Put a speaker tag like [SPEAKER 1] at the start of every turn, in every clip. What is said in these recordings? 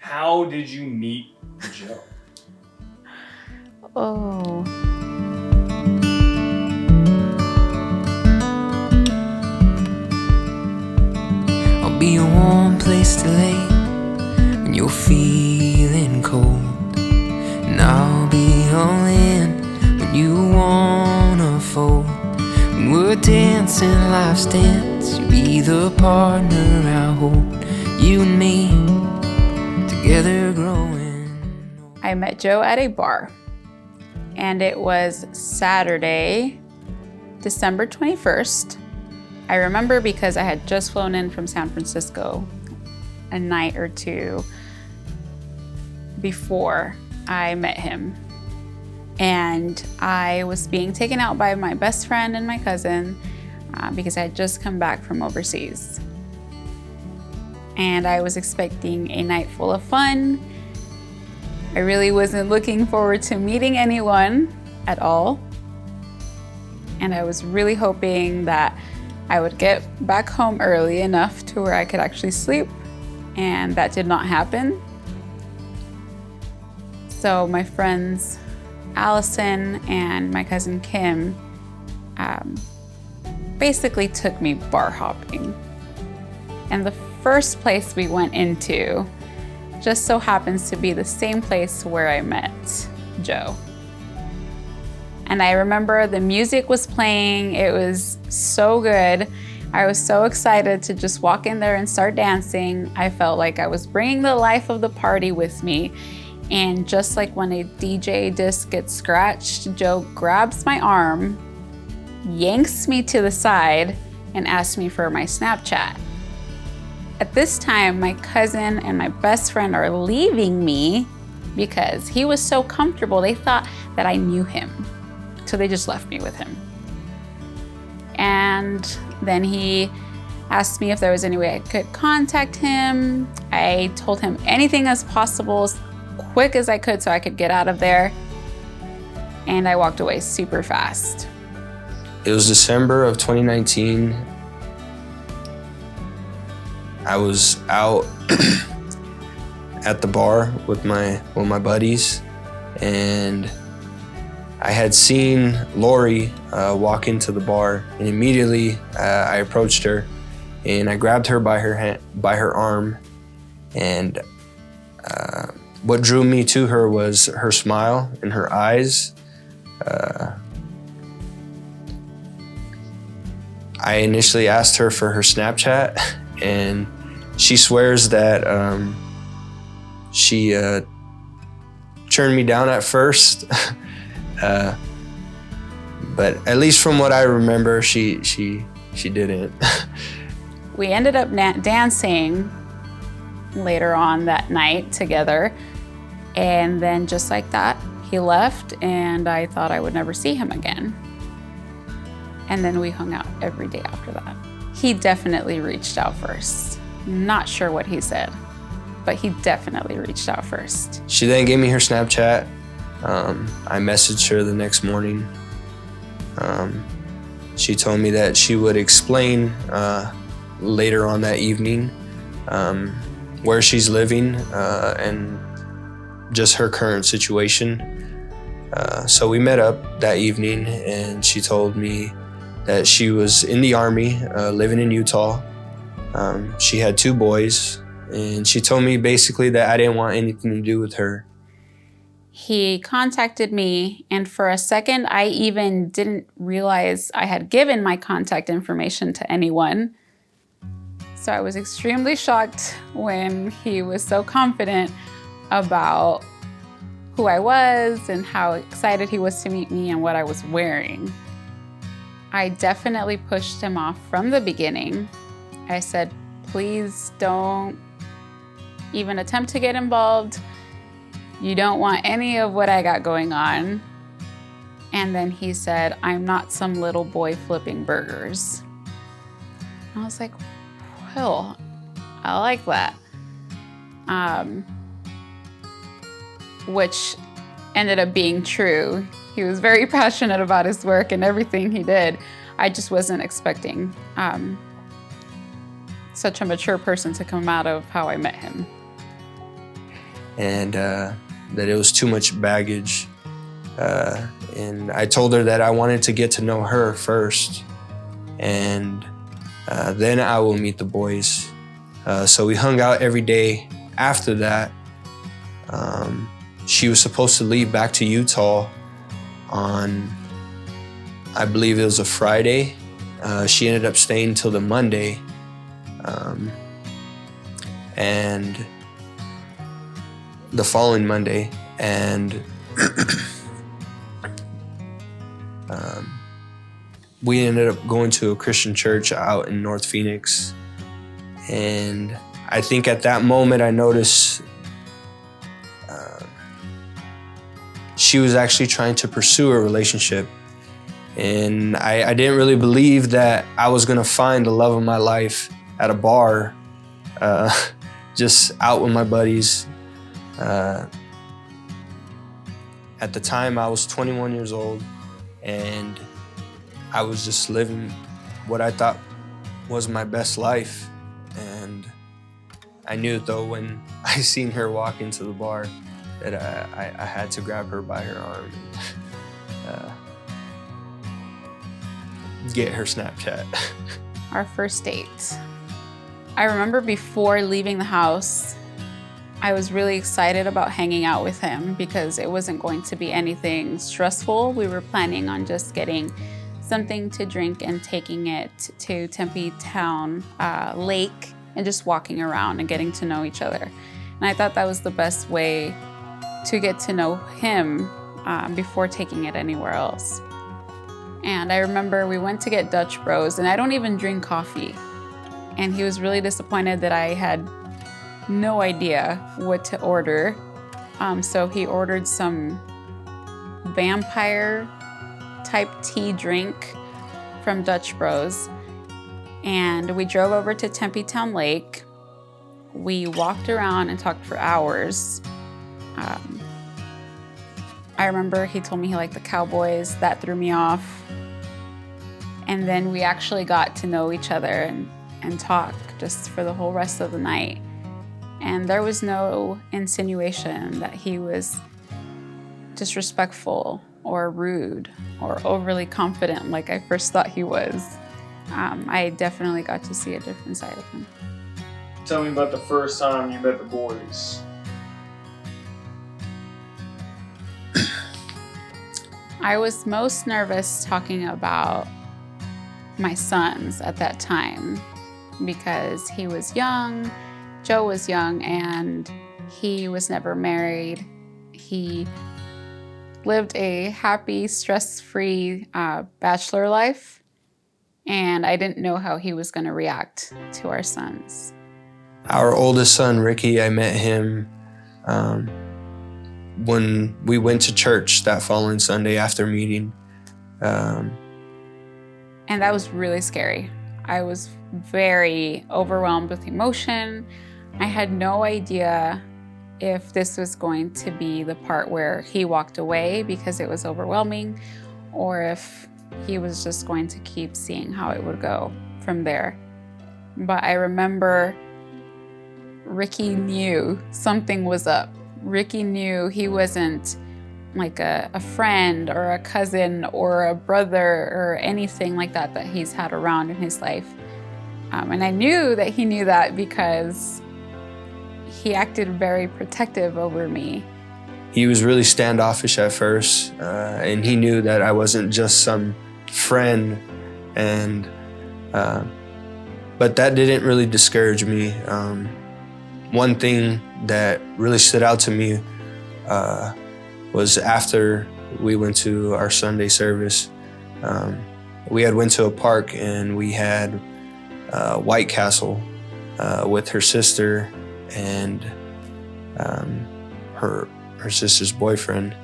[SPEAKER 1] How did you meet Joe?
[SPEAKER 2] Oh.
[SPEAKER 3] I'll be a warm place to lay when you're feeling cold, and I'll be all in when you wanna fold. When we're dancing life's dance, you'll be the partner I hold. You and me together growing.
[SPEAKER 2] I met Joe at a bar, and it was Saturday, December 21st. I remember because I had just flown in from San Francisco a night or two before I met him. And I was being taken out by my best friend and my cousin because I had just come back from overseas. And I was expecting a night full of fun. I really wasn't looking forward to meeting anyone at all. And I was really hoping that I would get back home early enough to where I could actually sleep, and that did not happen. So my friends Allison and my cousin Kim basically took me bar hopping. And the first place we went into just so happens to be the same place where I met Joe. And I remember the music was playing. It was so good. I was so excited to just walk in there and start dancing. I felt like I was bringing the life of the party with me. And just like when a DJ disc gets scratched, Joe grabs my arm, yanks me to the side, and asks me for my Snapchat. At this time, my cousin and my best friend are leaving me because he was so comfortable. They thought that I knew him. So they just left me with him. And then he asked me if there was any way I could contact him. I told him anything as possible, as quick as I could so I could get out of there. And I walked away super fast.
[SPEAKER 4] It was December of 2019. I was out at the bar with my buddies, and I had seen Lori walk into the bar, and immediately I approached her, and I grabbed her by her arm, and what drew me to her was her smile and her eyes. I initially asked her for her Snapchat, and she swears that she turned me down at first. But at least from what I remember, she didn't.
[SPEAKER 2] We ended up dancing later on that night together. And then just like that, he left, and I thought I would never see him again. And then we hung out every day after that. He definitely reached out first. Not sure what he said, but he definitely reached out first.
[SPEAKER 4] She then gave me her Snapchat. I messaged her the next morning. She told me that she would explain later on that evening where she's living and just her current situation. So we met up that evening, and she told me that she was in the Army, living in Utah. She had 2 boys, and she told me basically that I didn't want anything to do with her.
[SPEAKER 2] He contacted me, and for a second, I even didn't realize I had given my contact information to anyone. So I was extremely shocked when he was so confident about who I was and how excited he was to meet me and what I was wearing. I definitely pushed him off from the beginning. I said, please don't even attempt to get involved. You don't want any of what I got going on. And then he said, I'm not some little boy flipping burgers. I was like, well, I like that. Which ended up being true. He was very passionate about his work and everything he did. I just wasn't expecting such a mature person to come out of how I met him.
[SPEAKER 4] and that it was too much baggage. And I told her that I wanted to get to know her first, and then I will meet the boys. So we hung out every day after that. She was supposed to leave back to Utah on, I believe it was a Friday. She ended up staying till the Monday. And the following Monday. And we ended up going to a Christian church out in North Phoenix. And I think at that moment I noticed she was actually trying to pursue a relationship. And I didn't really believe that I was gonna find the love of my life at a bar, just out with my buddies. At the time I was 21 years old, and I was just living what I thought was my best life. And I knew though when I seen her walk into the bar that I had to grab her by her arm and get her Snapchat.
[SPEAKER 2] Our first date. I remember before leaving the house, I was really excited about hanging out with him because it wasn't going to be anything stressful. We were planning on just getting something to drink and taking it to Tempe Town Lake and just walking around and getting to know each other. And I thought that was the best way to get to know him before taking it anywhere else. And I remember we went to get Dutch Bros, and I don't even drink coffee. And he was really disappointed that I had no idea what to order. So he ordered some vampire type tea drink from Dutch Bros. And we drove over to Tempe Town Lake. We walked around and talked for hours. I remember he told me he liked the Cowboys. That threw me off. And then we actually got to know each other and talk just for the whole rest of the night. And there was no insinuation that he was disrespectful or rude or overly confident like I first thought he was. I definitely got to see a different side of him.
[SPEAKER 1] Tell me about the first time you met the boys.
[SPEAKER 2] I was most nervous talking about my sons at that time because he was young, Joe was young, and he was never married. He lived a happy, stress-free bachelor life, and I didn't know how he was going to react to our sons.
[SPEAKER 4] Our oldest son, Ricky, I met him when we went to church that following Sunday after meeting.
[SPEAKER 2] And that was really scary. I was very overwhelmed with emotion. I had no idea if this was going to be the part where he walked away because it was overwhelming, or if he was just going to keep seeing how it would go from there. But I remember Ricky knew something was up. Ricky knew he wasn't like a friend or a cousin or a brother or anything like that he's had around in his life. And I knew that he knew that because he acted very protective over me.
[SPEAKER 4] He was really standoffish at first, and he knew that I wasn't just some friend, and but that didn't really discourage me. One thing that really stood out to me was after we went to our Sunday service, we had went to a park and we had White Castle with her sister and her sister's boyfriend.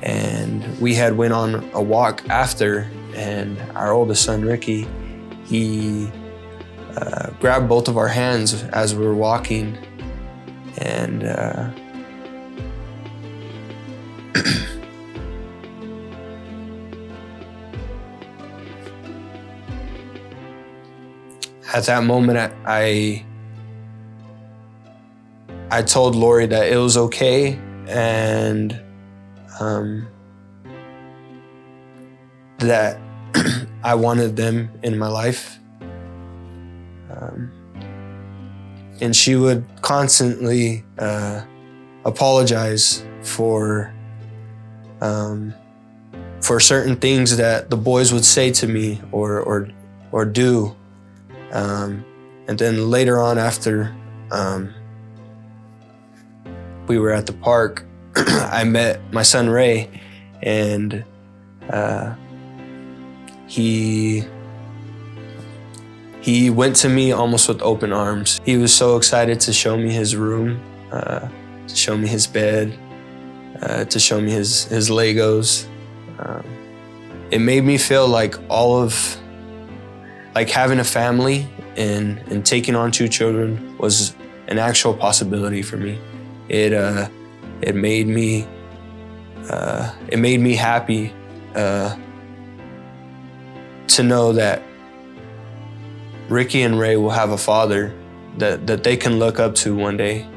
[SPEAKER 4] And we had went on a walk after, and our oldest son, Ricky, he grabbed both of our hands as we were walking, and at that moment, I told Lori that it was okay, and that I wanted them in my life. And she would constantly apologize for certain things that the boys would say to me or do. And then later on, after we were at the park, I met my son Ray, and he went to me almost with open arms. He was so excited to show me his room, to show me his bed, to show me his Legos. It made me feel like having a family and taking on 2 children was an actual possibility for me. It made me happy to know that Ricky and Ray will have a father that they can look up to one day.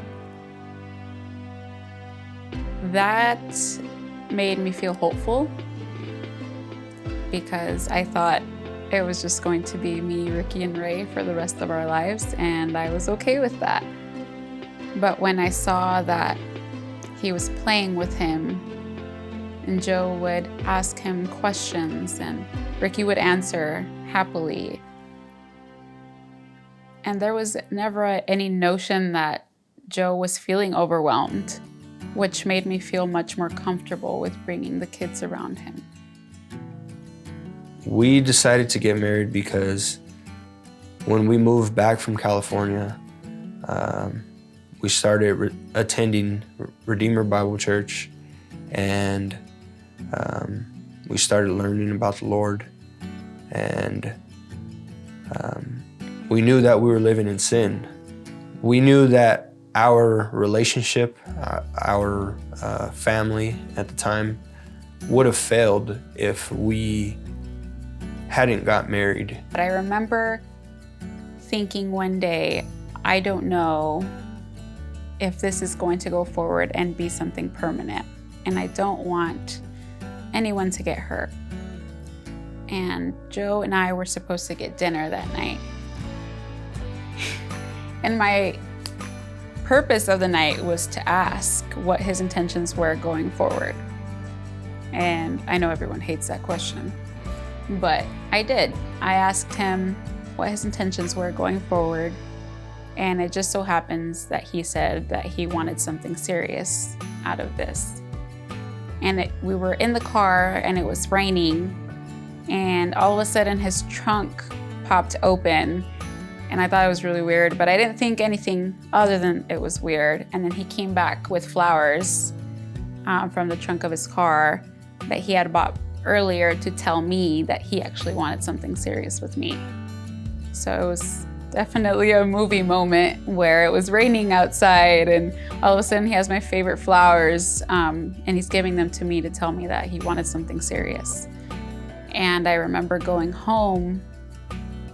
[SPEAKER 2] That made me feel hopeful, because I thought it was just going to be me, Ricky, and Ray for the rest of our lives, and I was okay with that. But when I saw that he was playing with him, and Joe would ask him questions, and Ricky would answer happily, and there was never any notion that Joe was feeling overwhelmed, which made me feel much more comfortable with bringing the kids around him.
[SPEAKER 4] We decided to get married because when we moved back from California, we started attending Redeemer Bible Church, and we started learning about the Lord, and we knew that we were living in sin. We knew that our relationship, our family at the time, would have failed if we hadn't got married.
[SPEAKER 2] But I remember thinking one day, I don't know if this is going to go forward and be something permanent, and I don't want anyone to get hurt. And Joe and I were supposed to get dinner that night. And my purpose of the night was to ask what his intentions were going forward. And I know everyone hates that question, but I did. I asked him what his intentions were going forward, and it just so happens that he said that he wanted something serious out of this. And we were in the car, and it was raining, and all of a sudden his trunk popped open, and I thought it was really weird, but I didn't think anything other than it was weird. And then he came back with flowers from the trunk of his car that he had bought earlier to tell me that he actually wanted something serious with me. So it was definitely a movie moment where it was raining outside, and all of a sudden he has my favorite flowers, and he's giving them to me to tell me that he wanted something serious. And I remember going home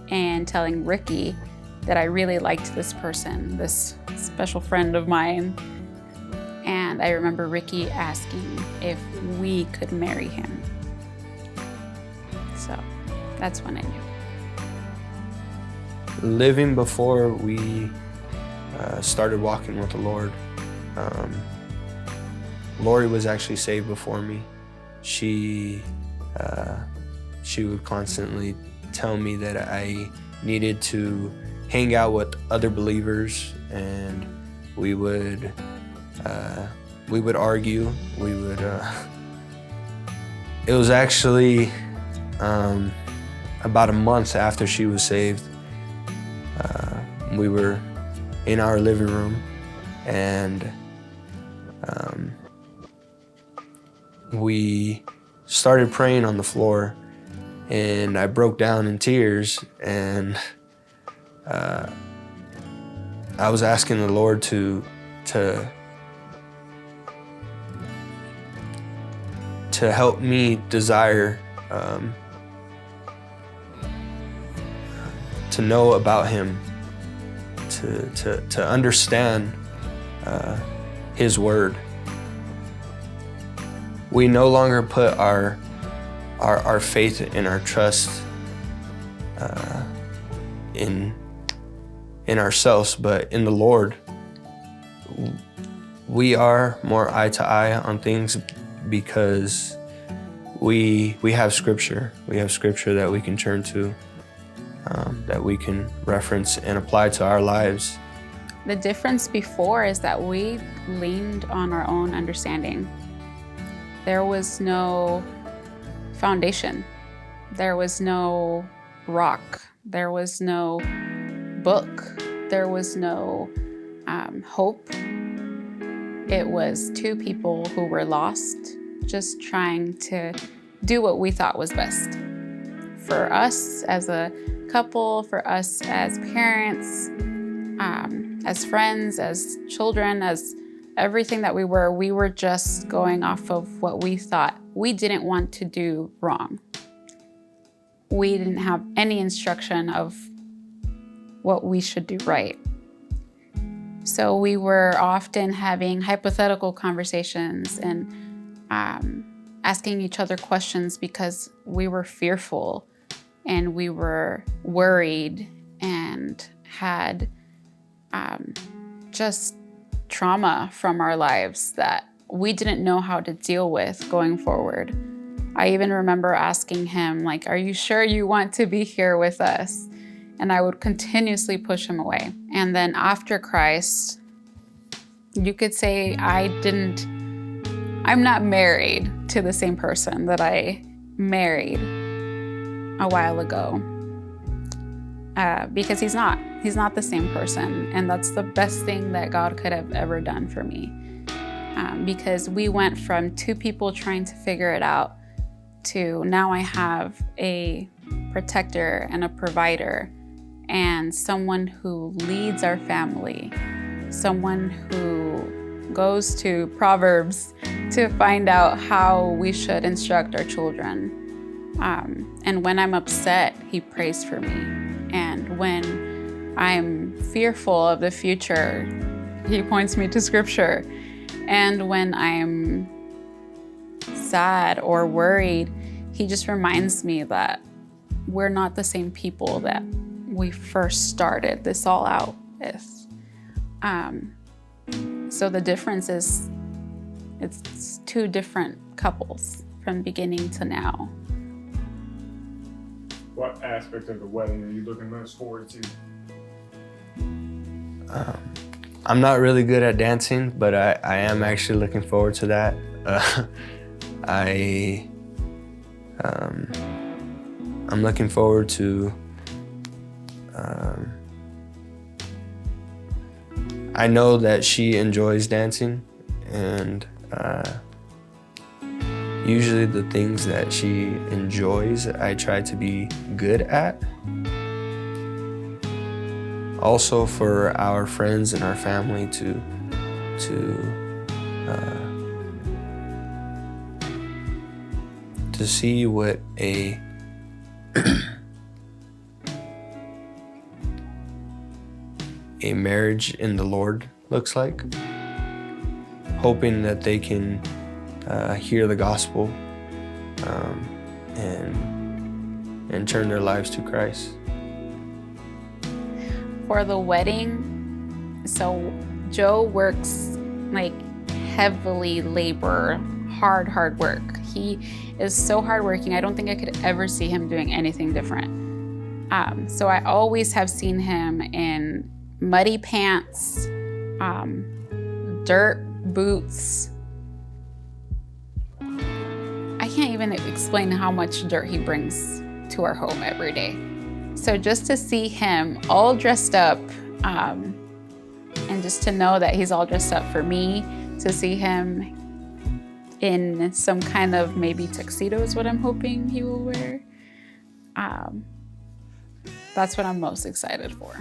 [SPEAKER 2] and telling Ricky that I really liked this person, this special friend of mine. And I remember Ricky asking if we could marry him. So that's when I knew.
[SPEAKER 4] Living before we started walking with the Lord, Lori was actually saved before me. She would constantly tell me that I needed to hang out with other believers, and we would argue. It was actually about a month after she was saved. We were in our living room, and we started praying on the floor, and I broke down in tears, and I was asking the Lord to help me desire to know about Him, to understand His word. We no longer put our faith and our trust in ourselves, but in the Lord. We are more eye to eye on things because we have Scripture. We have Scripture that we can turn to, that we can reference and apply to our lives.
[SPEAKER 2] The difference before is that we leaned on our own understanding. There was no foundation. There was no rock. There was no book. There was no hope. It was two people who were lost, just trying to do what we thought was best. For us as a couple, for us as parents, as friends, as children, as everything that we were just going off of what we thought. We didn't want to do wrong. We didn't have any instruction of what we should do right. So we were often having hypothetical conversations and asking each other questions because we were fearful and we were worried and had just trauma from our lives that we didn't know how to deal with going forward. I even remember asking him, like, are you sure you want to be here with us? And I would continuously push him away. And then after Christ, you could say I'm not married to the same person that I married a while ago. Because he's not the same person. And that's the best thing that God could have ever done for me. Because we went from two people trying to figure it out to now I have a protector and a provider and someone who leads our family, someone who goes to Proverbs to find out how we should instruct our children. And when I'm upset, he prays for me. And when I'm fearful of the future, he points me to Scripture. And when I'm sad or worried, he just reminds me that we're not the same people that we first started this all out with. So the difference is it's two different couples from beginning to now.
[SPEAKER 1] What aspect of the wedding are you looking most forward to?
[SPEAKER 4] I'm not really good at dancing, but I am actually looking forward to that. I'm looking forward to I know that she enjoys dancing, and usually the things that she enjoys I try to be good at. Also for our friends and our family to see what a marriage in the Lord looks like, hoping that they can hear the gospel and turn their lives to Christ.
[SPEAKER 2] For the wedding, so Joe works like heavily labor, hard work. He is so hardworking. I don't think I could ever see him doing anything different. So I always have seen him in muddy pants, dirt boots. I can't even explain how much dirt he brings to our home every day. So just to see him all dressed up, and just to know that he's all dressed up for me, to see him in some kind of maybe tuxedo is what I'm hoping he will wear. That's what I'm most excited for.